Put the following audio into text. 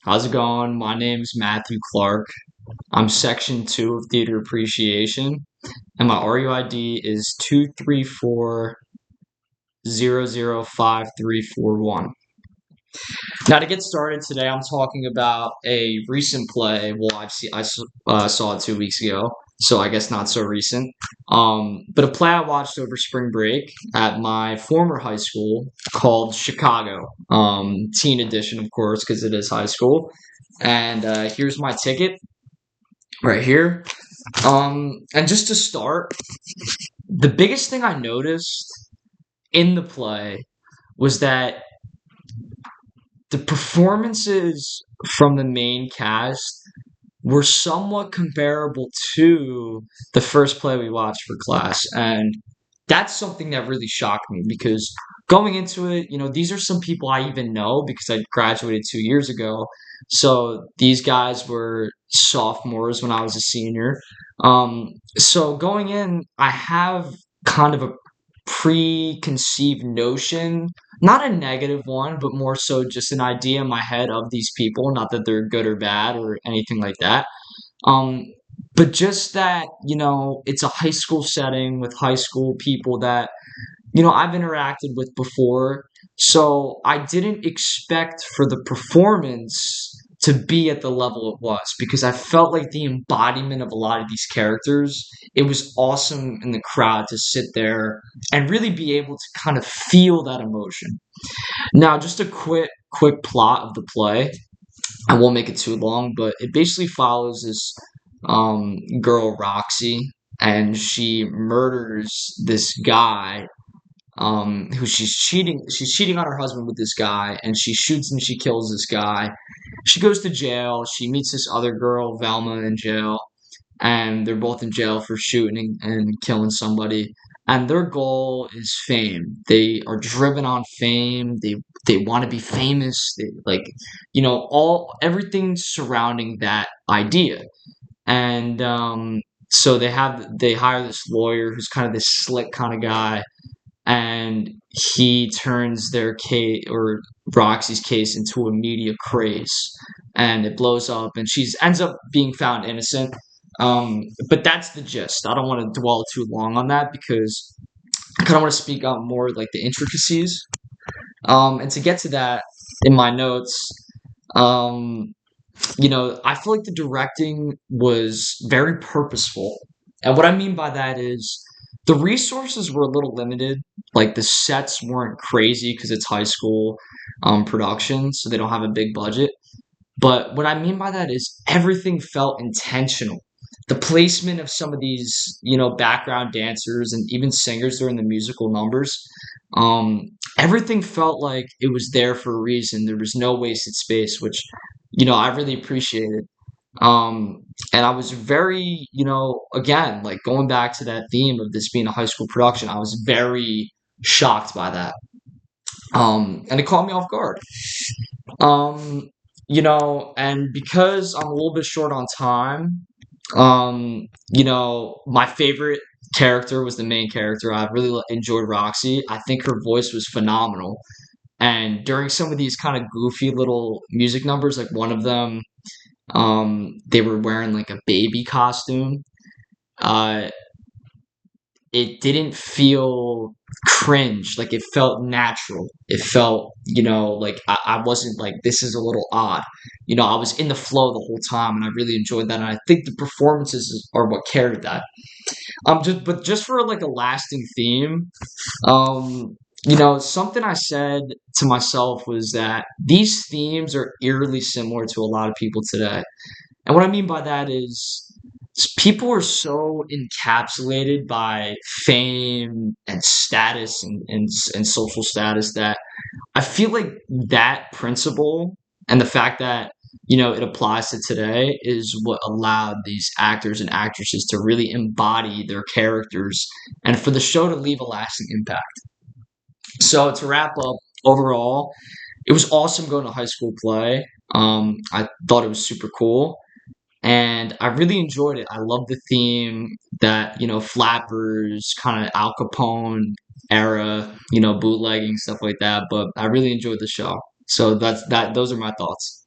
How's it going? My name's Matthew Clark. I'm Section 2 of Theater Appreciation, and my RUID is 234005341. Now, to get started today, I'm talking about a recent play. Well, I saw it 2 weeks ago, so I guess not so recent. But a play I watched over spring break at my former high school called Chicago. Teen edition, of course, because it is high school. And here's my ticket right here. And just to start, the biggest thing I noticed in the play was that the performances from the main cast were somewhat comparable to the first play we watched for class. And that's something that really shocked me because going into it, these are some people I even know because I graduated 2 years ago. So these guys were sophomores when I was a senior. So going in, I have kind of a preconceived notion, not a negative one, but more so just an idea in my head of these people. Not that they're good or bad or anything like that. Um, but just that, it's a high school setting with high school people that, I've interacted with before. So I didn't expect for the performance to be at the level it was because I felt like the embodiment of a lot of these characters. It was awesome in the crowd to sit there and really be able to kind of feel that emotion. Now, just a quick plot of the play. I won't make it too long, but it basically follows this girl Roxy, and she murders this guy who she's cheating on her husband with this guy, and she shoots and she kills this guy. She goes to jail. She meets this other girl, Velma, in jail, and they're both in jail for shooting and killing somebody. And their goal is fame. They are driven on fame. They want to be famous. They like, all everything surrounding that idea. And so they hire this lawyer who's kind of this slick kind of guy, and he turns their case or Roxy's case into a media craze, and it blows up, and she's ends up being found innocent. But that's the gist. I don't want to dwell too long on that because I kind of want to speak out more like the intricacies. And to get to that in my notes, um, I feel like the directing was very purposeful. And what I mean by that is the resources were a little limited. Like the sets weren't crazy because it's high school production, so they don't have a big budget. But what I mean by that is everything felt intentional. The placement of some of these, background dancers and even singers during the musical numbers, um, everything felt like it was there for a reason. There was no wasted space, which, I really appreciated. Um, and I was very, again, like going back to that theme of this being a high school production, I was very shocked by that. And it caught me off guard. Um, and because I'm a little bit short on time, my favorite character was the main character. I really enjoyed Roxy. I think her voice was phenomenal. And during some of these kind of goofy little music numbers, like one of them, they were wearing like a baby costume. Uh, it didn't feel cringe. Like it felt natural. It felt, like I wasn't like this is a little odd. I was in the flow the whole time, and I really enjoyed that. And I think the performances are what carried that. Just for like a lasting theme, something I said to myself was that these themes are eerily similar to a lot of people today. And what I mean by that is people are so encapsulated by fame and status and social status that I feel like that principle and the fact that it applies to today is what allowed these actors and actresses to really embody their characters and for the show to leave a lasting impact. So to wrap up, overall, it was awesome going to high school play. I thought it was super cool, and I really enjoyed it. I love the theme that flappers, kind of Al Capone era, bootlegging stuff like that. But I really enjoyed the show. So that's that. Those are my thoughts.